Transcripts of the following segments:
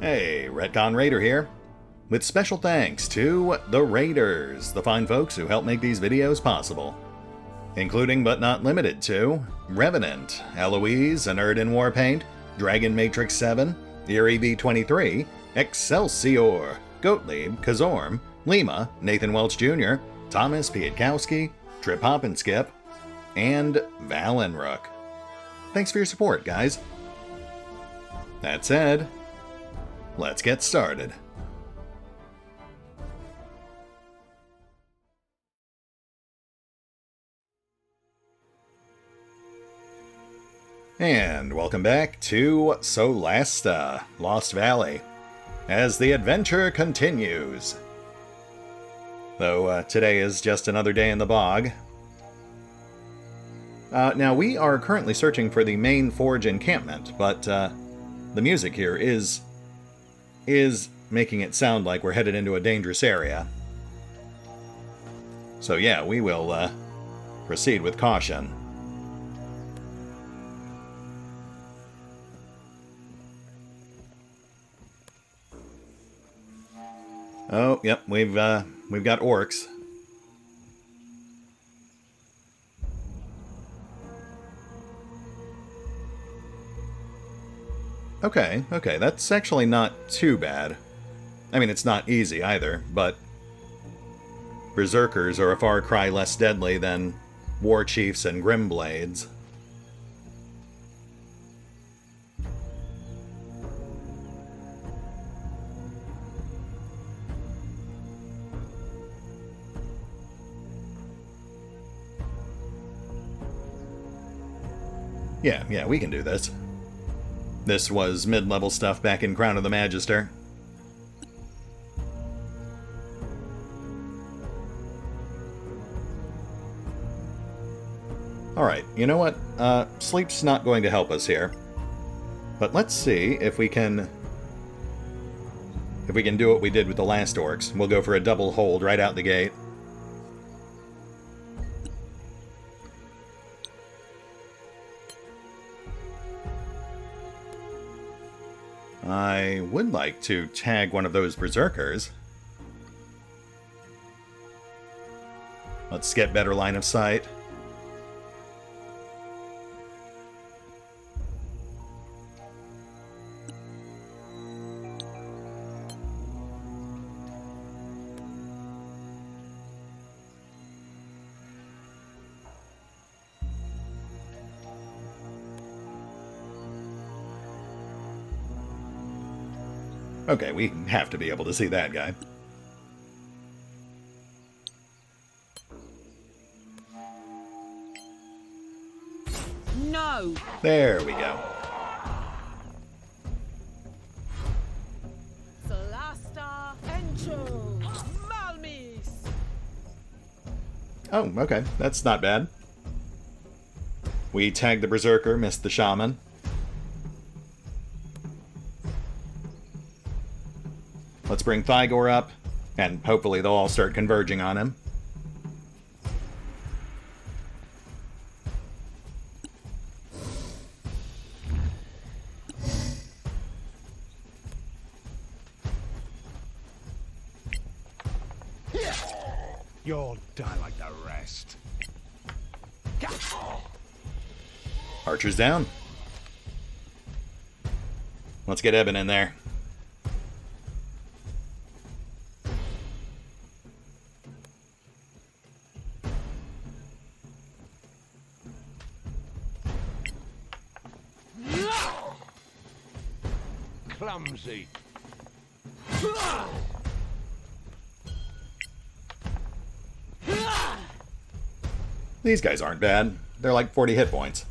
Hey, RetconRaider here, with special thanks to the Raiders, the fine folks who help make these videos possible, including but not limited to Revenant, Alois, Anerdinwarpaint, Dragon Matrix 7, Eerie V23, Exsellsior, Gottlieb, Kazorm, Lima, Nathan Welch Jr., Tomasz, Piątkowski, Triphoppenskip, and Valinrook. Thanks for your support, guys. That said, let's get started. And welcome back to Solasta, Lost Valley, as the adventure continues. Though today is just another day in the bog. Now we are currently searching for the main forge encampment, but the music here is making it sound like we're headed into a dangerous area. So yeah, we will proceed with caution. Oh, yep, we've got orcs. Okay, that's actually not too bad. I mean, it's not easy either, but berserkers are a far cry less deadly than war chiefs and grimblades. Yeah, we can do this. This was mid-level stuff back in Crown of the Magister. Alright, you know what? Sleep's not going to help us here. But let's see if we can do what we did with the last orcs. We'll go for a double hold right out the gate. I would like to tag one of those berserkers. Let's get better line of sight. Okay, we have to be able to see that guy. No. There we go. Solasta Encho Malmis. Oh, okay, that's not bad. We tagged the berserker, missed the shaman. Let's bring Thygor up, and hopefully they'll all start converging on him. You'll die like the rest. Archer's down. Let's get Eben in there. Clumsy. These guys aren't bad. They're like 40 hit points.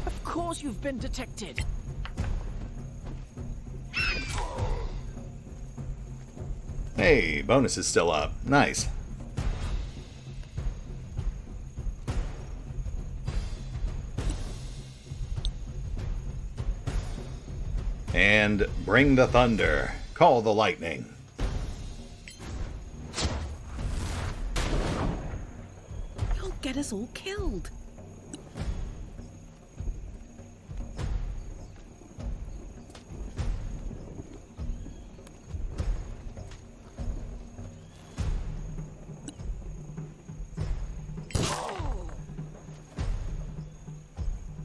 Of course you've been detected. Hey, bonus is still up. Nice. And bring the thunder. Call the lightning. You'll get us all killed.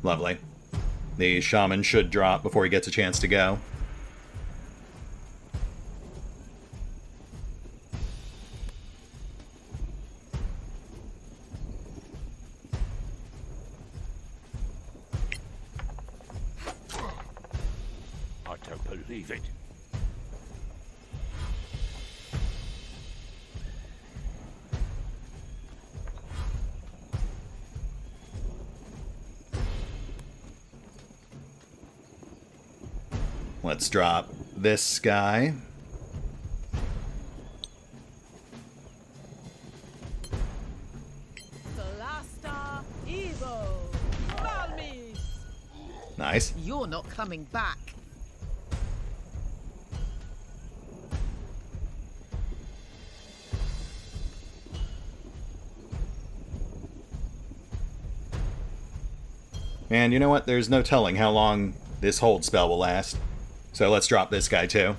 Lovely. The shaman should drop before he gets a chance to go. I don't believe it. Let's drop this guy. Solasta, Evo, Malmis. Nice. You're not coming back. And you know what? There's no telling how long this hold spell will last. So let's drop this guy too.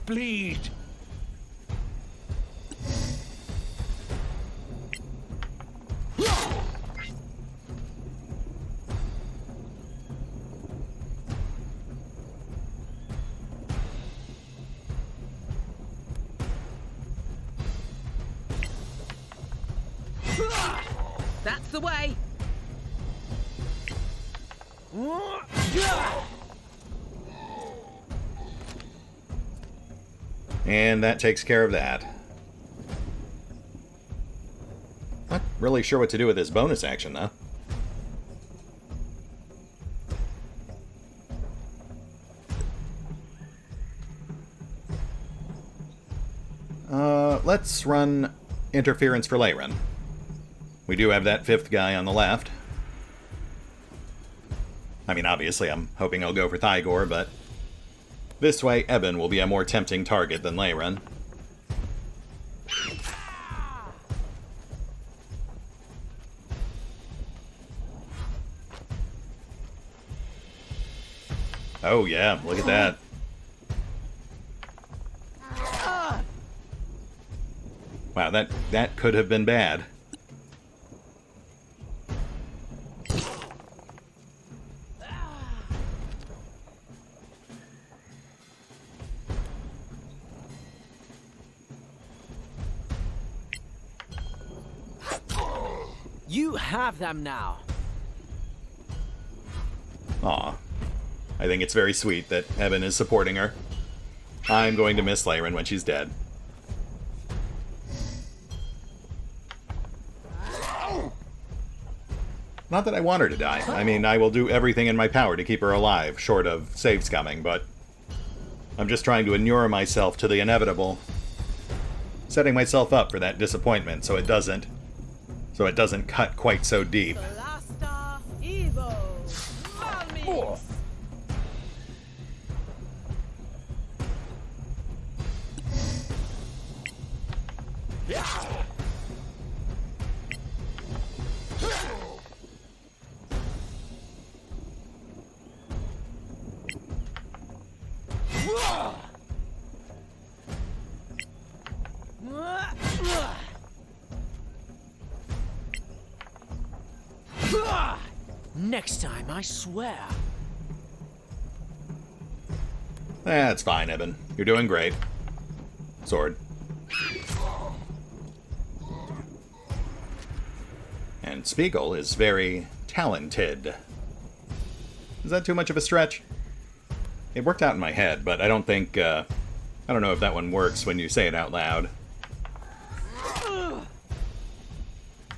Bleed! That's the way. And that takes care of that. Not really sure what to do with this bonus action, though. Let's run interference for Leyren. We do have that fifth guy on the left. I mean, obviously, I'm hoping I'll go for Thygor, but this way, Eben will be a more tempting target than Leyren. Oh yeah, look at that. Wow, that could have been bad. You have them now. Aw. I think it's very sweet that Eben is supporting her. I'm going to miss Leyren when she's dead. Not that I want her to die. I mean, I will do everything in my power to keep her alive, short of save scumming, but I'm just trying to inure myself to the inevitable. Setting myself up for that disappointment so it doesn't cut quite so deep. Solasta, Evo, Malmis. Next time, I swear. That's fine, Eben. You're doing great. Sword. And Spiegel is very talented. Is that too much of a stretch? It worked out in my head, but I don't think, I don't know if that one works when you say it out loud.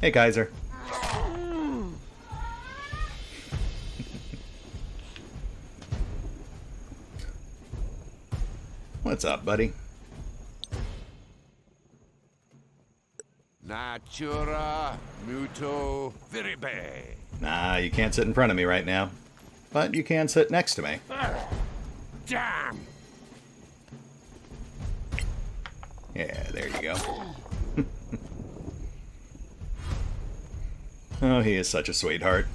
Hey, Kaiser. What's up, buddy? Natura muto viribe. Nah, you can't sit in front of me right now. but you can sit next to me. Damn! Yeah, there you go. Oh, he is such a sweetheart.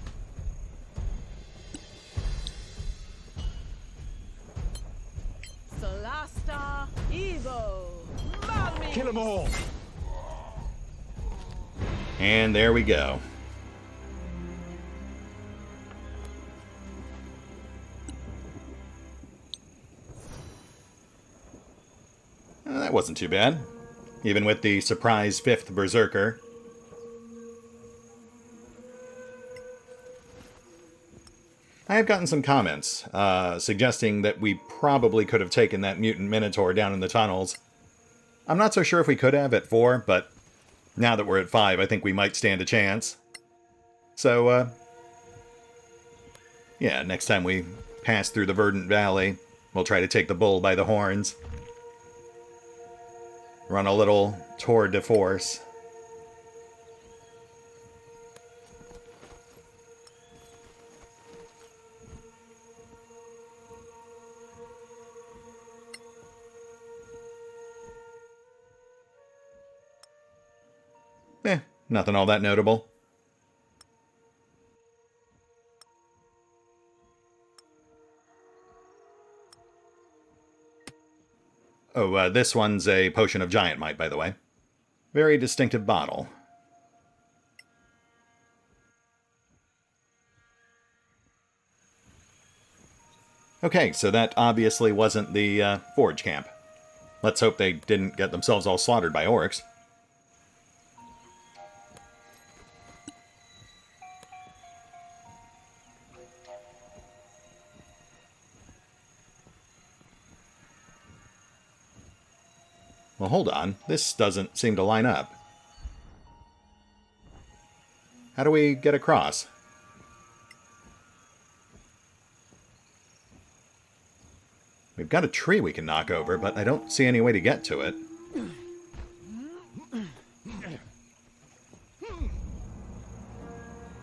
Solasta, Evo, Malmis. Kill them all! And there we go. That wasn't too bad. Even with the surprise 5th Berserker. I have gotten some comments suggesting that we probably could have taken that mutant minotaur down in the tunnels. I'm not so sure if we could have at 4, but now that we're at 5, I think we might stand a chance. So, yeah, next time we pass through the Verdant Valley, we'll try to take the bull by the horns. Run a little tour de force. Nothing all that notable. Oh, this one's a potion of giant might, by the way. Very distinctive bottle. Okay, so that obviously wasn't the forge camp. Let's hope they didn't get themselves all slaughtered by orcs. Well, hold on. This doesn't seem to line up. How do we get across? We've got a tree we can knock over, but I don't see any way to get to it.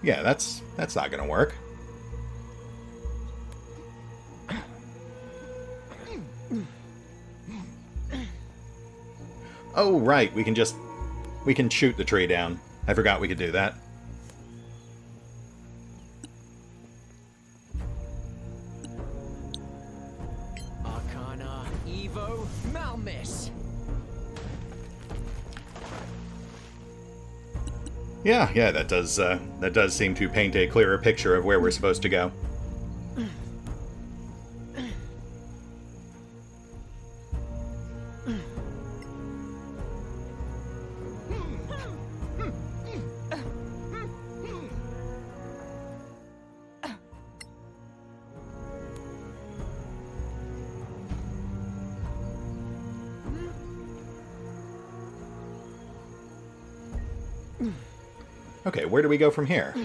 Yeah, that's not going to work. Oh, right, we can shoot the tree down. I forgot we could do that. Arcana, Evo, Malmis. Yeah, that does seem to paint a clearer picture of where we're supposed to go. Okay, where do we go from here?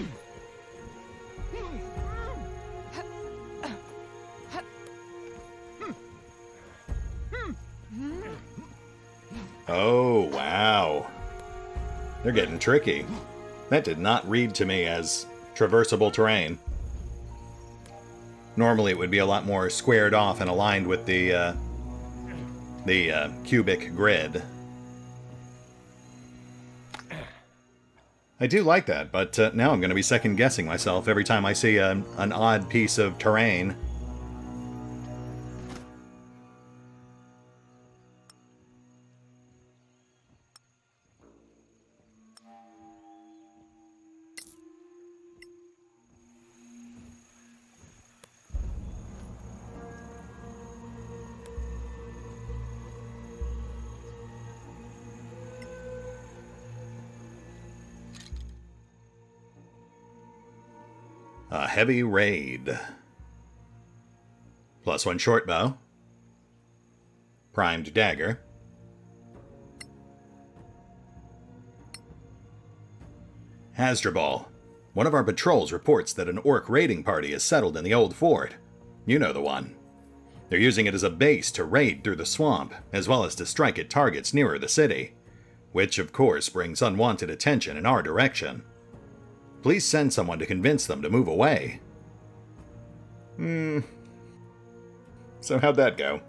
Oh, wow. They're getting tricky. That did not read to me as traversable terrain. Normally it would be a lot more squared off and aligned with the cubic grid. I do like that, but now I'm going to be second-guessing myself every time I see an odd piece of terrain. A heavy raid. +1 short bow. Primed dagger. Hasdrubal. One of our patrols reports that an orc raiding party is settled in the old fort. You know the one. They're using it as a base to raid through the swamp, as well as to strike at targets nearer the city, which of course brings unwanted attention in our direction. Please send someone to convince them to move away. So how'd that go?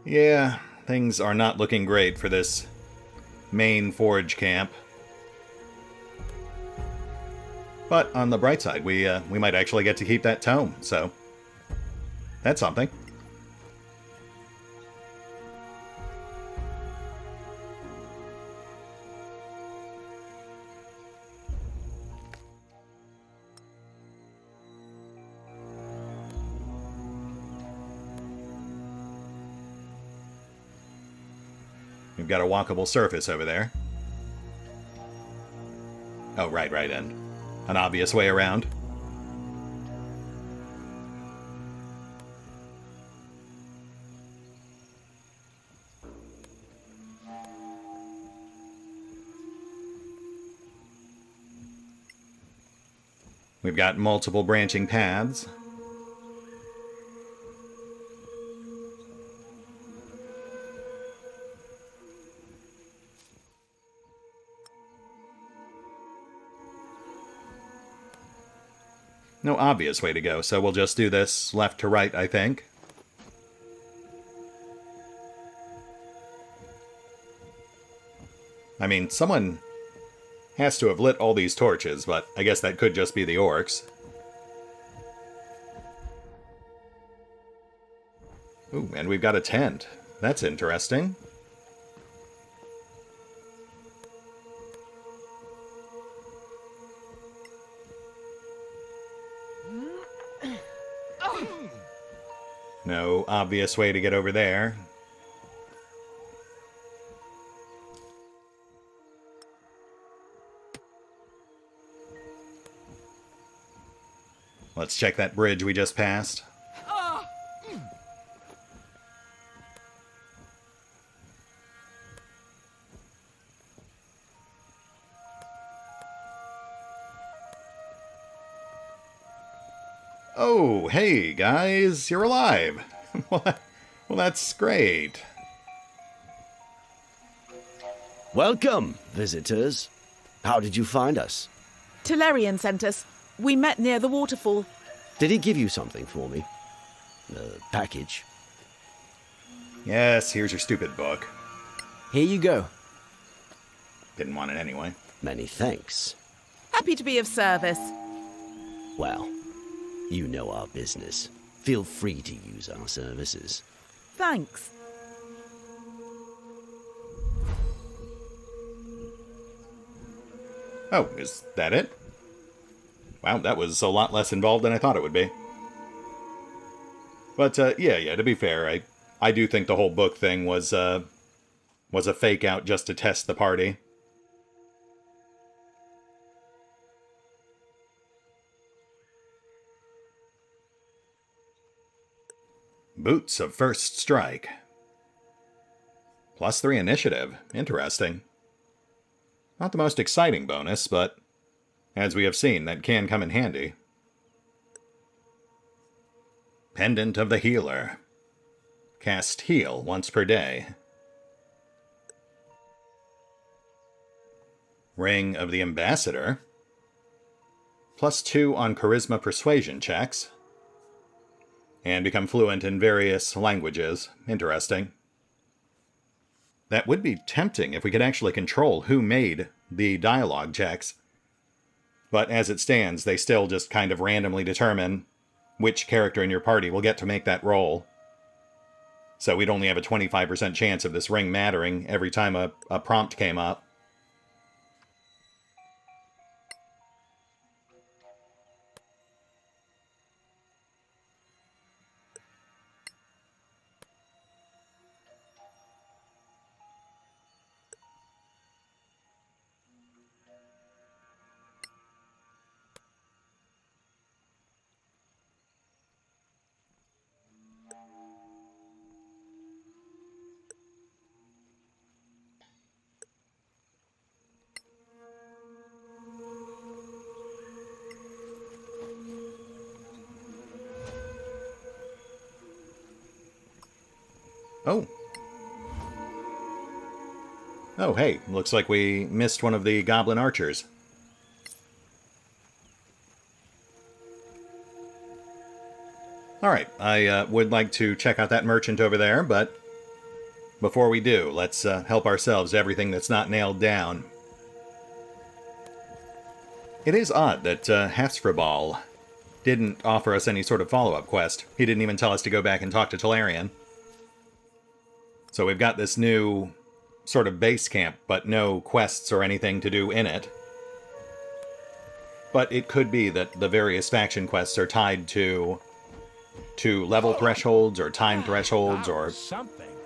Yeah, things are not looking great for this main forge camp. But on the bright side, we might actually get to keep that tome, so that's something. We've got a walkable surface over there. Oh, right, and an obvious way around. We've got multiple branching paths. No obvious way to go, so we'll just do this left to right, I think. I mean, someone has to have lit all these torches, but I guess that could just be the orcs. Ooh, and we've got a tent. That's interesting. No obvious way to get over there. Let's check that bridge we just passed. Oh, hey, guys, you're alive. Well, that's great. Welcome, visitors. How did you find us? Talarian sent us. We met near the waterfall. Did he give you something for me? A package? Yes, here's your stupid book. Here you go. Didn't want it anyway. Many thanks. Happy to be of service. Well, you know our business. Feel free to use our services. Thanks. Oh, is that it? Wow, that was a lot less involved than I thought it would be. But, yeah, to be fair, I do think the whole book thing was a fake out just to test the party. Boots of First Strike. +3 initiative. Interesting. Not the most exciting bonus, but as we have seen, that can come in handy. Pendant of the Healer. Cast Heal once per day. Ring of the Ambassador. +2 on Charisma Persuasion checks. And become fluent in various languages. Interesting. That would be tempting if we could actually control who made the dialogue checks. But as it stands, they still just kind of randomly determine which character in your party will get to make that roll. So we'd only have a 25% chance of this ring mattering every time a prompt came up. Oh, hey, looks like we missed one of the goblin archers. Alright, I would like to check out that merchant over there, but before we do, let's help ourselves to everything that's not nailed down. It is odd that Hafsfrabal didn't offer us any sort of follow-up quest. He didn't even tell us to go back and talk to Talarian. So we've got this new sort of base camp, but no quests or anything to do in it. But it could be that the various faction quests are tied to level thresholds, or time thresholds, or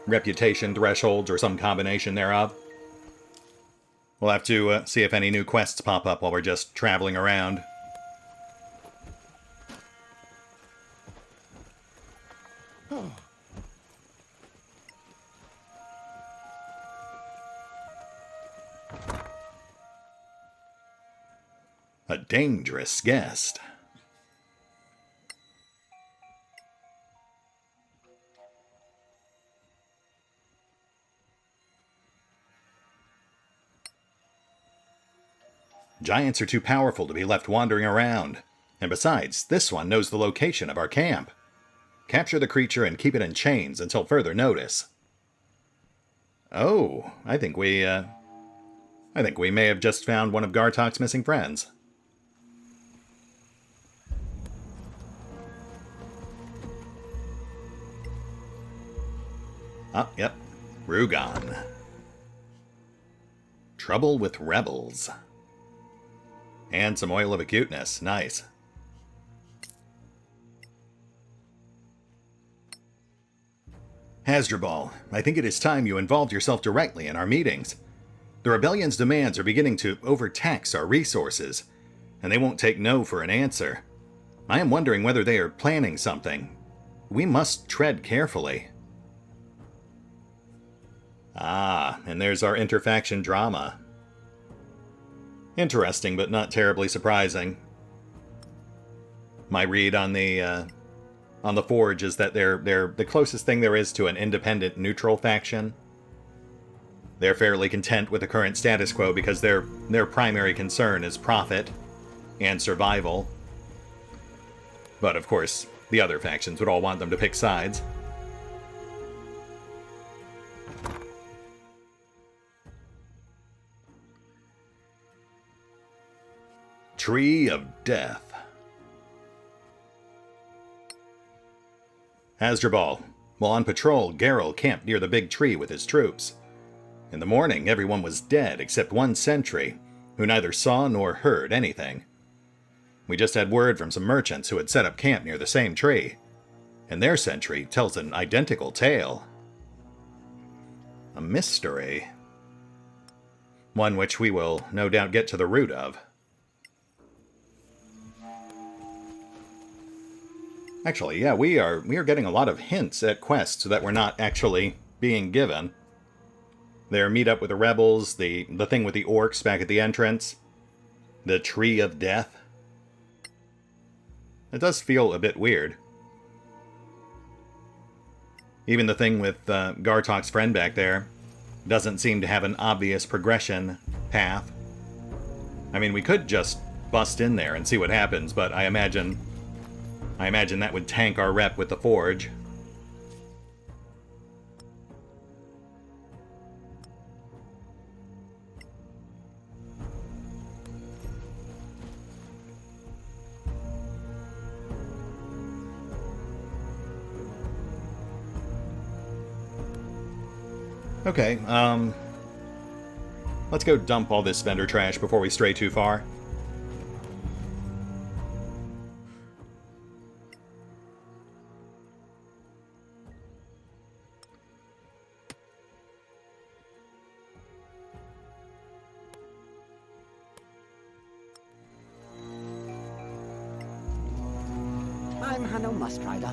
reputation thresholds, or some combination thereof. We'll have to see if any new quests pop up while we're just traveling around. A dangerous guest. Giants are too powerful to be left wandering around. And besides, this one knows the location of our camp. Capture the creature and keep it in chains until further notice. Oh, I think we may have just found one of Gartok's missing friends. Ah, yep. Rugon. Trouble with rebels. And some oil of acuteness. Nice. Hasdrubal, I think it is time you involved yourself directly in our meetings. The rebellion's demands are beginning to overtax our resources, and they won't take no for an answer. I am wondering whether they are planning something. We must tread carefully. Ah, and there's our interfaction drama. Interesting, but not terribly surprising. My read on the Forge is that they're the closest thing there is to an independent, neutral faction. They're fairly content with the current status quo because their primary concern is profit and survival. But of course, the other factions would all want them to pick sides. Tree of Death. Hasdrubal. While on patrol, Geralt camped near the big tree with his troops. In the morning, everyone was dead except one sentry, who neither saw nor heard anything. We just had word from some merchants who had set up camp near the same tree, and their sentry tells an identical tale. A mystery. One which we will no doubt get to the root of. Actually, yeah, we are getting a lot of hints at quests that we're not actually being given. Their meetup with the rebels, the thing with the orcs back at the entrance, the Tree of Death. It does feel a bit weird. Even the thing with Gartok's friend back there doesn't seem to have an obvious progression path. I mean, we could just bust in there and see what happens, but I imagine that would tank our rep with the Forge. Okay, let's go dump all this vendor trash before we stray too far. I'm Hanno Mustrider.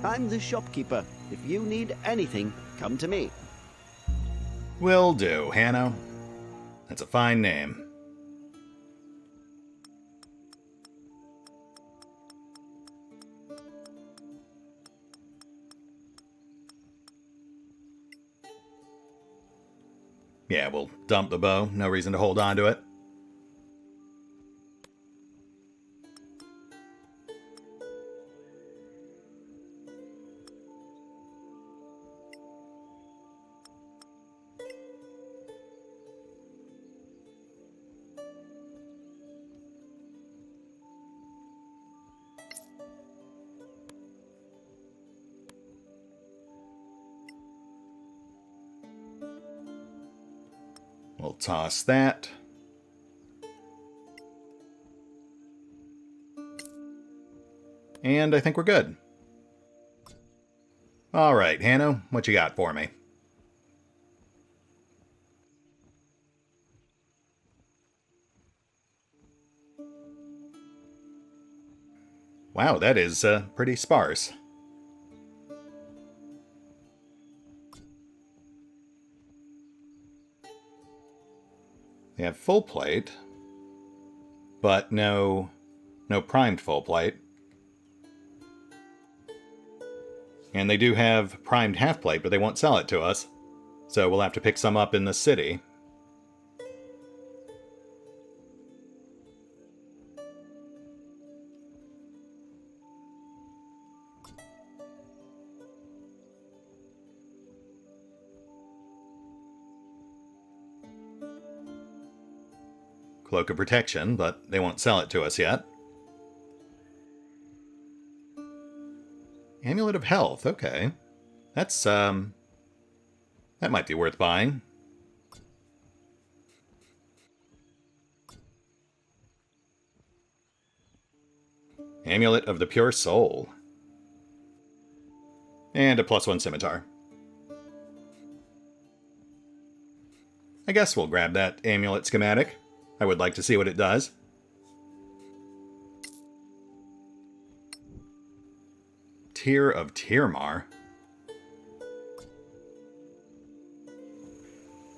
I'm the shopkeeper. If you need anything, come to me. Will do, Hanno. That's a fine name. Yeah, we'll dump the bow. No reason to hold on to it. We'll toss that. And I think we're good. All right, Hanno, what you got for me? Wow, that is pretty sparse. They have full plate, but no primed full plate. And they do have primed half plate, but they won't sell it to us. So we'll have to pick some up in the city. Cloak of Protection, but they won't sell it to us yet. Amulet of Health, okay. That's, that might be worth buying. Amulet of the Pure Soul. And a +1 scimitar. I guess we'll grab that amulet schematic. I would like to see what it does. Tear of Tirmar.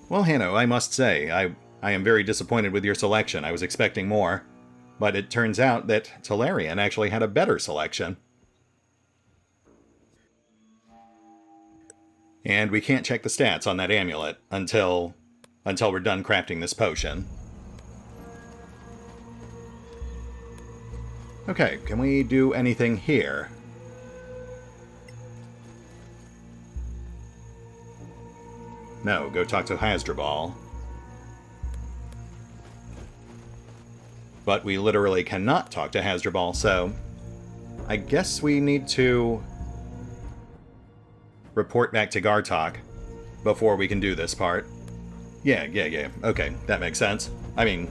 Well, Hanno, I must say, I am very disappointed with your selection. I was expecting more. But it turns out that Tolarian actually had a better selection. And we can't check the stats on that amulet until we're done crafting this potion. Okay, can we do anything here? No, go talk to Hasdrubal. But we literally cannot talk to Hasdrubal, so I guess we need to report back to Gartok before we can do this part. Yeah. Okay, that makes sense. I mean,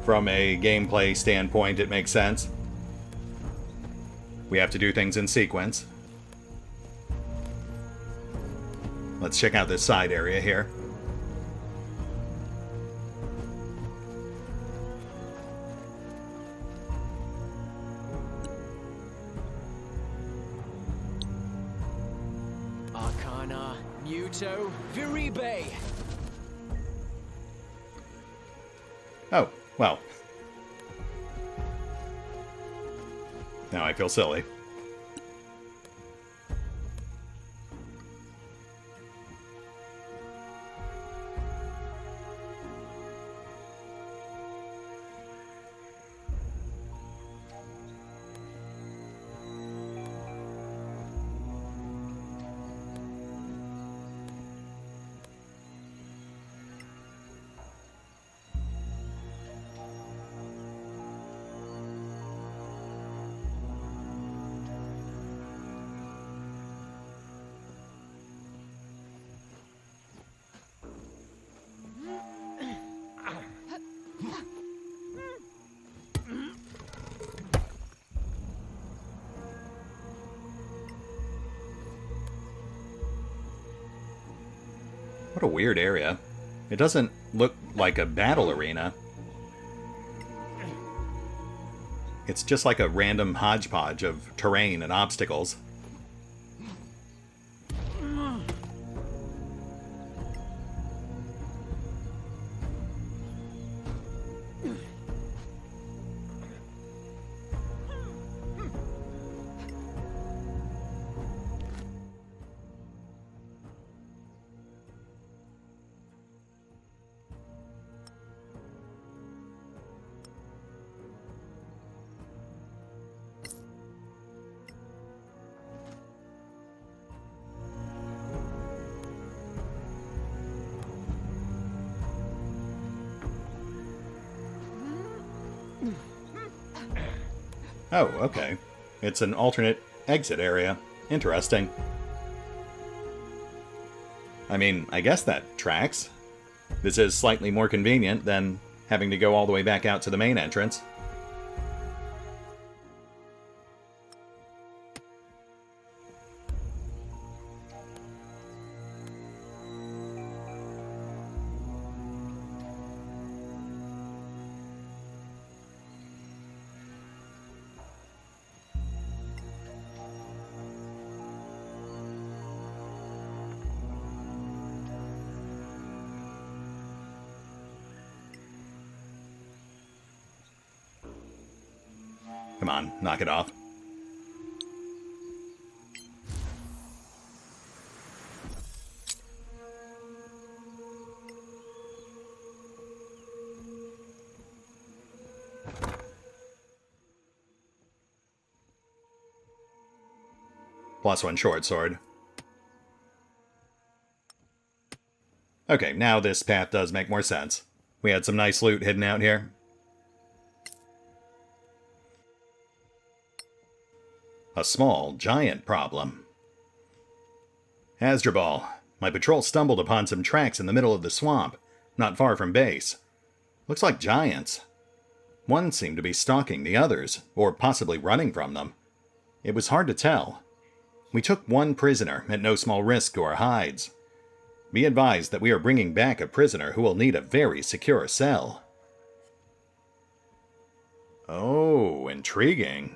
from a gameplay standpoint, it makes sense. We have to do things in sequence. Let's check out this side area here. Arcana, Muto, Viribe. Oh, well. Now I feel silly. What a weird area. It doesn't look like a battle arena. It's just like a random hodgepodge of terrain and obstacles. Oh, okay. It's an alternate exit area. Interesting. I mean, I guess that tracks. This is slightly more convenient than having to go all the way back out to the main entrance. Come on, knock it off. +1 short sword. Okay, now this path does make more sense. We had some nice loot hidden out here. A small, giant problem. Hasdrubal, my patrol stumbled upon some tracks in the middle of the swamp, not far from base. Looks like giants. One seemed to be stalking the others, or possibly running from them. It was hard to tell. We took one prisoner, at no small risk to our hides. Be advised that we are bringing back a prisoner who will need a very secure cell. Oh, intriguing.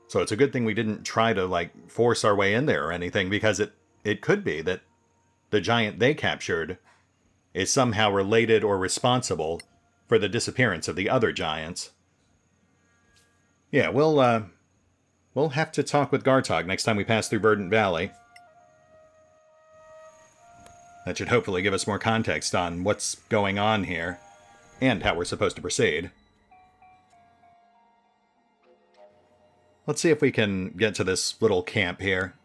So it's a good thing we didn't try to, force our way in there or anything, because it could be that the giant they captured is somehow related or responsible for the disappearance of the other giants. Yeah, we'll have to talk with Gartog next time we pass through Verdant Valley. That should hopefully give us more context on what's going on here, and how we're supposed to proceed. Let's see if we can get to this little camp here.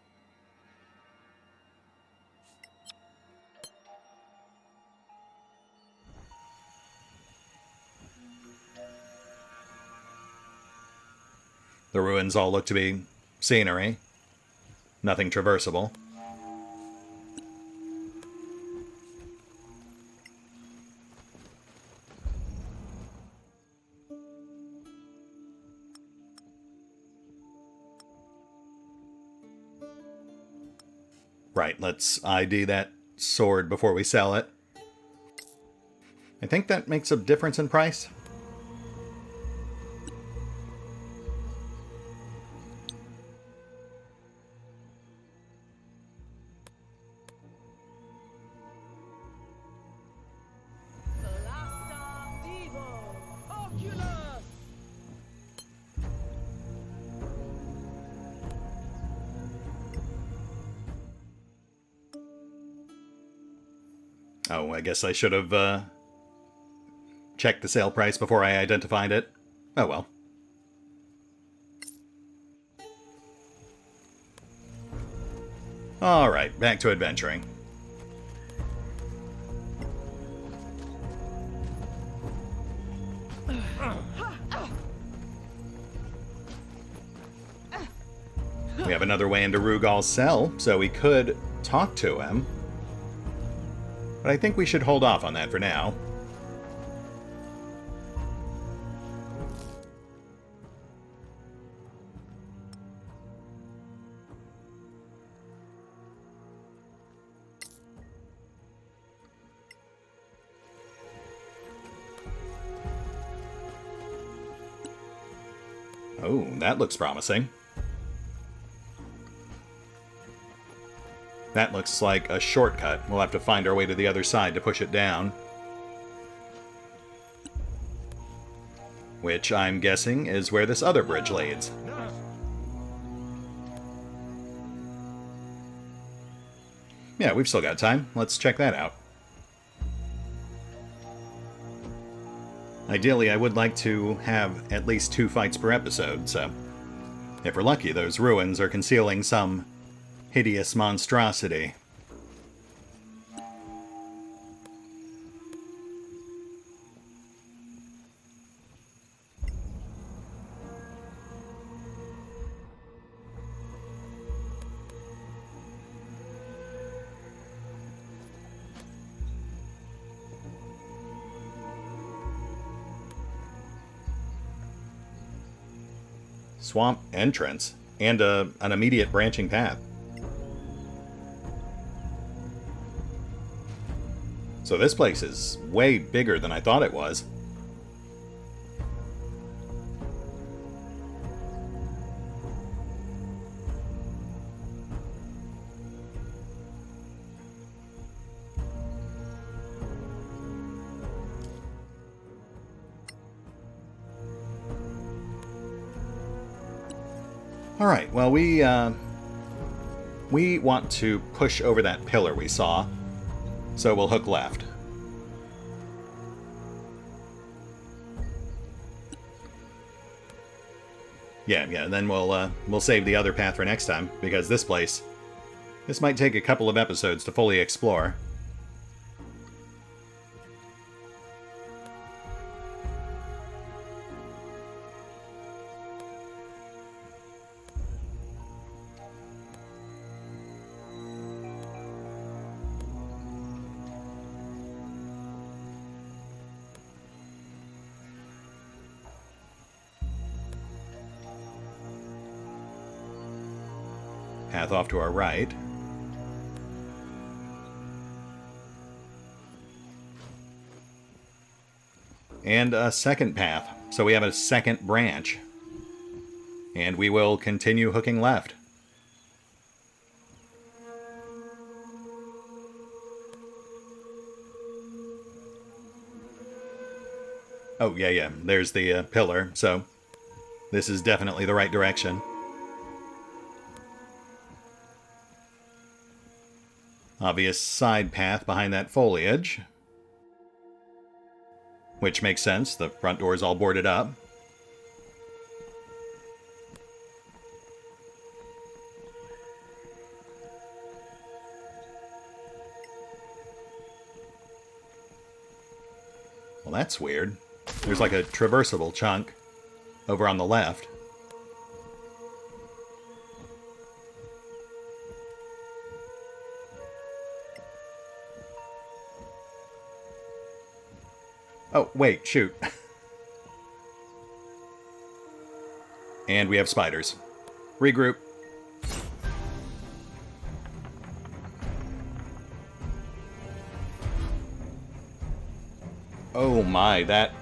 The ruins all look to be scenery. Nothing traversable. Right, let's ID that sword before we sell it. I think that makes a difference in price. Oh, I guess I should have checked the sale price before I identified it. Oh well. Alright, back to adventuring. We have another way into Rugal's cell, so we could talk to him. But I think we should hold off on that for now. Oh, that looks promising. That looks like a shortcut. We'll have to find our way to the other side to push it down. Which I'm guessing is where this other bridge leads. Yeah, we've still got time. Let's check that out. Ideally, I would like to have at least 2 fights per episode, so if we're lucky, those ruins are concealing some hideous monstrosity. swamp entrance and an immediate branching path. So this place is way bigger than I thought it was. All right, well, we want to push over that pillar we saw, so we'll hook left. Yeah, then we'll save the other path for next time, because this might take a couple of episodes to fully explore. Path off to our right. And a second path. So we have a second branch. And we will continue hooking left. Oh, yeah. There's the pillar. So this is definitely the right direction. Obvious side path behind that foliage. Which makes sense, the front door is all boarded up. Well, that's weird. There's like a traversable chunk over on the left. Oh, wait, shoot. And we have spiders. Regroup. Oh my, that...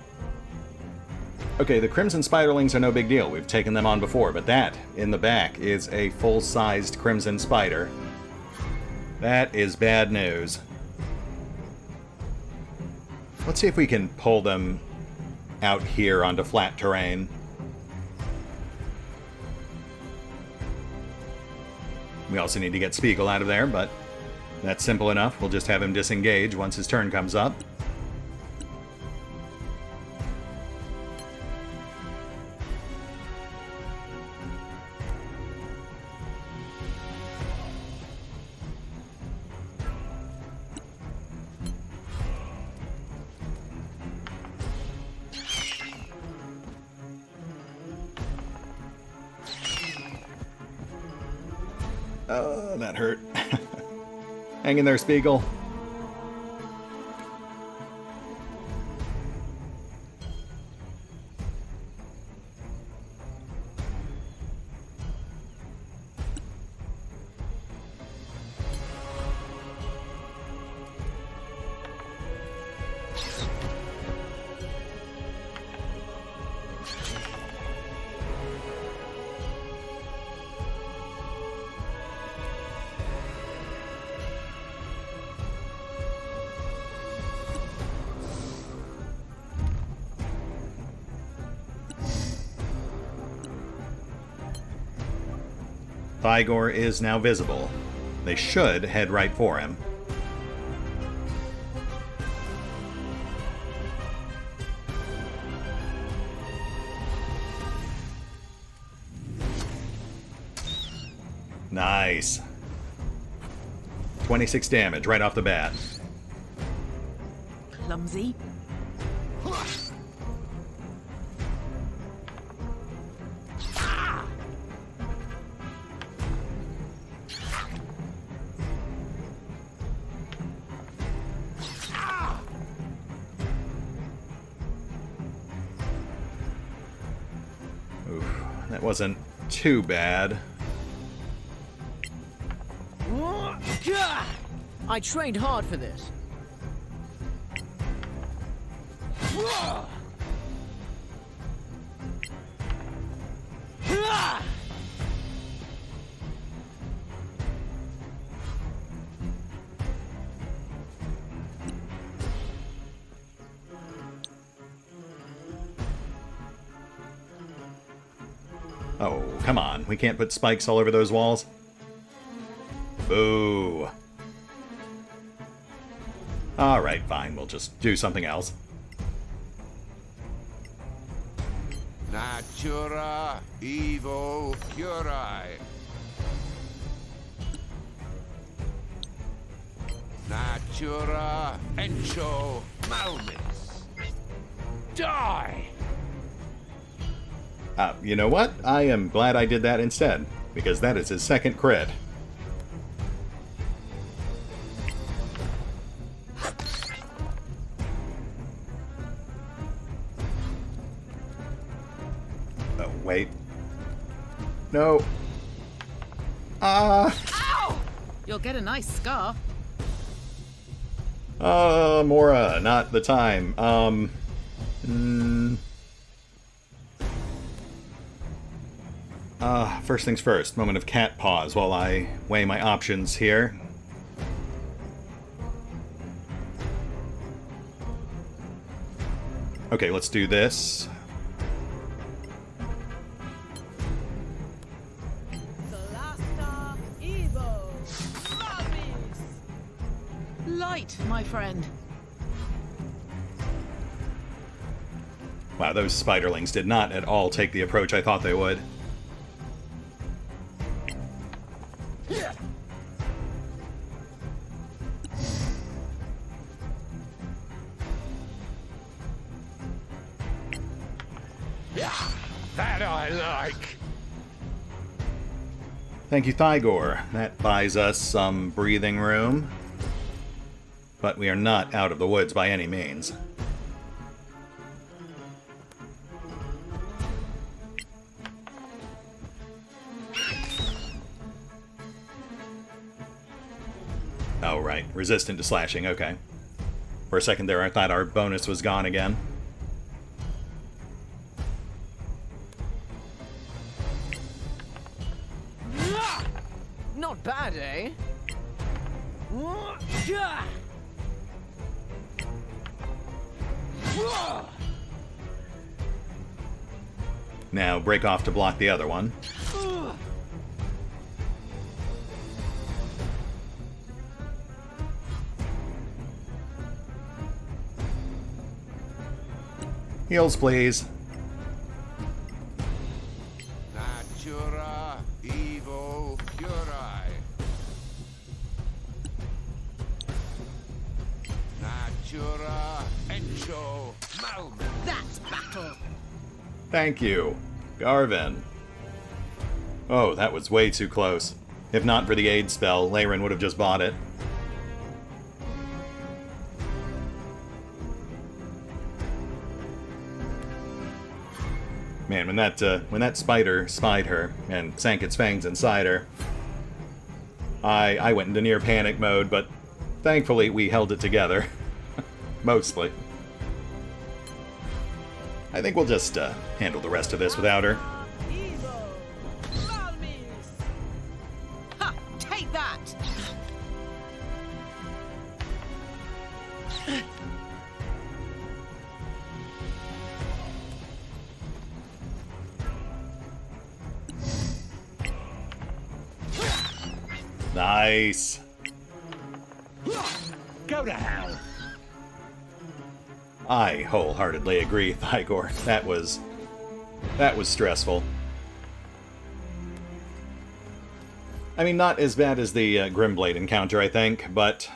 Okay, the crimson spiderlings are no big deal. We've taken them on before, but that, in the back, is a full-sized crimson spider. That is bad news. Let's see if we can pull them out here onto flat terrain. We also need to get Spiegel out of there, but that's simple enough. We'll just have him disengage once his turn comes up. That hurt. Hang in there, Spiegel. Thygor is now visible. They should head right for him. Nice. 26 damage right off the bat. Clumsy. That wasn't too bad. I trained hard for this. Oh, come on. We can't put spikes all over those walls? Boo. Alright, fine. We'll just do something else. Natura evo curae. Natura encho malmis. Die! You know what? I am glad I did that instead, because that is his second crit. Oh, wait. No. Ow! You'll get a nice scar. Mora, not the time. First things first, moment of cat pause while I weigh my options here. Okay, let's do this. Solasta Evo. Light, my friend. Wow, those spiderlings did not at all take the approach I thought they would. That I like. Thank you, Thygor. That buys us some breathing room. But we are not out of the woods by any means. Oh, right. Resistant to slashing, okay. For a second there, I thought our bonus was gone again. Not bad, eh? Now break off to block the other one. Heals, please. Natura evo curae. Natura encho malmis. That's battle. Thank you, Garvin. Oh, that was way too close. If not for the aid spell, Leyrin would have just bought it. Man, when that spider spied her and sank its fangs inside her, I went into near panic mode, but thankfully we held it together. Mostly. I think we'll just handle the rest of this without her. Ha! Take that! Nice. Go to hell. I wholeheartedly agree, Thygor. That was stressful. I mean, not as bad as the Grimblade encounter, I think, but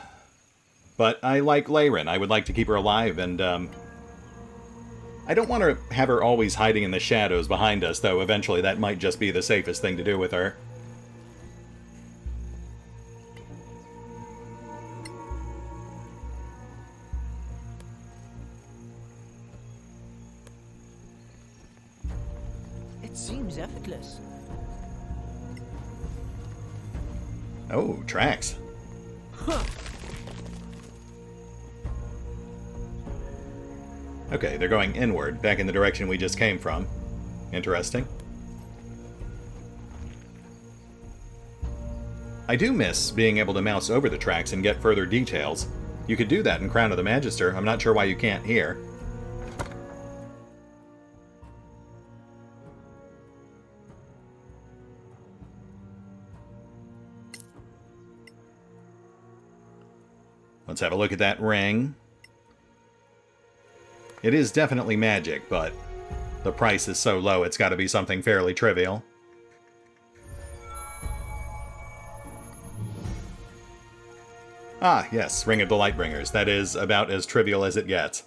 I like Leyrin. I would like to keep her alive, and I don't want to have her always hiding in the shadows behind us, though eventually that might just be the safest thing to do with her. It seems seems effortless. Oh, tracks. Okay, they're going inward, back in the direction we just came from. Interesting. I do miss being able to mouse over the tracks and get further details. You could do that in Crown of the Magister. I'm not sure why you can't here. Let's have a look at that ring. It is definitely magic, but the price is so low it's got to be something fairly trivial. Ah, yes, Ring of the Lightbringers. That is about as trivial as it gets.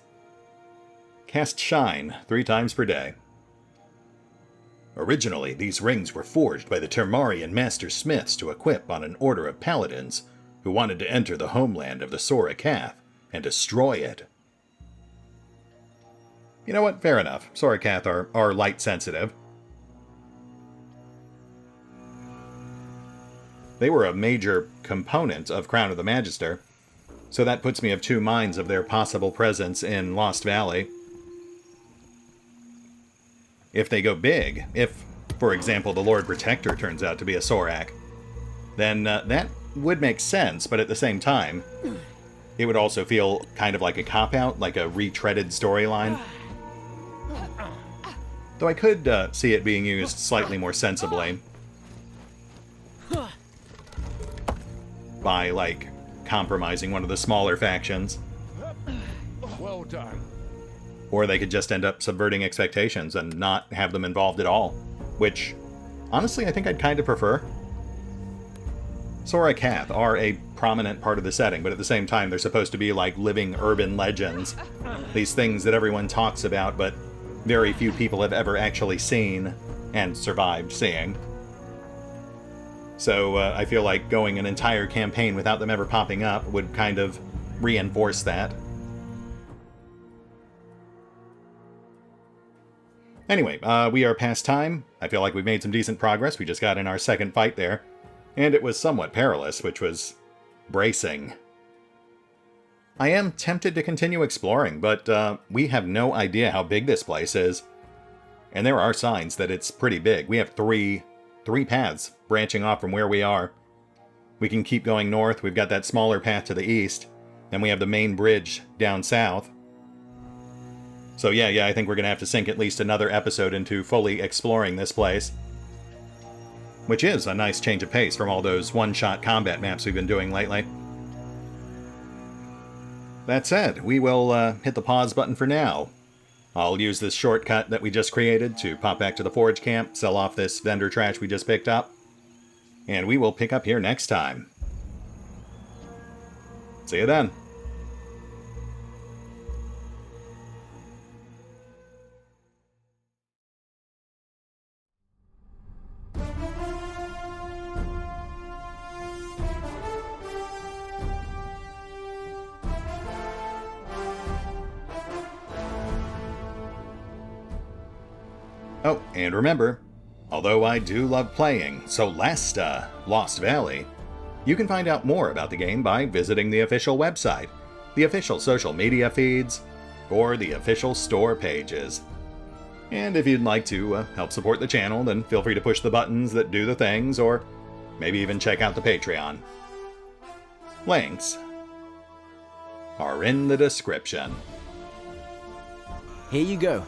Cast Shine 3 times per day. Originally, these rings were forged by the Termarian Master Smiths to equip on an order of paladins who wanted to enter the homeland of the Sorakath and destroy it. You know what? Fair enough. Sorakath are light sensitive. They were a major component of Crown of the Magister, so that puts me of two minds of their possible presence in Lost Valley. If they go big, if, for example, the Lord Protector turns out to be a Sorak, then that would make sense, but at the same time, it would also feel kind of like a cop-out, like a retreaded storyline. Though I could see it being used slightly more sensibly. By, like, compromising one of the smaller factions. Well done. Or they could just end up subverting expectations and not have them involved at all. Which, honestly, I think I'd kind of prefer. Sorakath are a prominent part of the setting, but at the same time they're supposed to be like living urban legends. These things that everyone talks about, but very few people have ever actually seen and survived seeing. So I feel like going an entire campaign without them ever popping up would kind of reinforce that. Anyway, we are past time. I feel like we've made some decent progress. We just got in our second fight there. And it was somewhat perilous, which was bracing. I am tempted to continue exploring, but we have no idea how big this place is. And there are signs that it's pretty big. We have three paths branching off from where we are. We can keep going north. We've got that smaller path to the east. Then we have the main bridge down south. So yeah, I think we're going to have to sink at least another episode into fully exploring this place. Which is a nice change of pace from all those one-shot combat maps we've been doing lately. That said, we will hit the pause button for now. I'll use this shortcut that we just created to pop back to the forge camp, sell off this vendor trash we just picked up, and we will pick up here next time. See you then. Oh, and remember, although I do love playing Solasta, Lost Valley, you can find out more about the game by visiting the official website, the official social media feeds, or the official store pages. And if you'd like to help support the channel, then feel free to push the buttons that do the things, or maybe even check out the Patreon. Links are in the description. Here you go.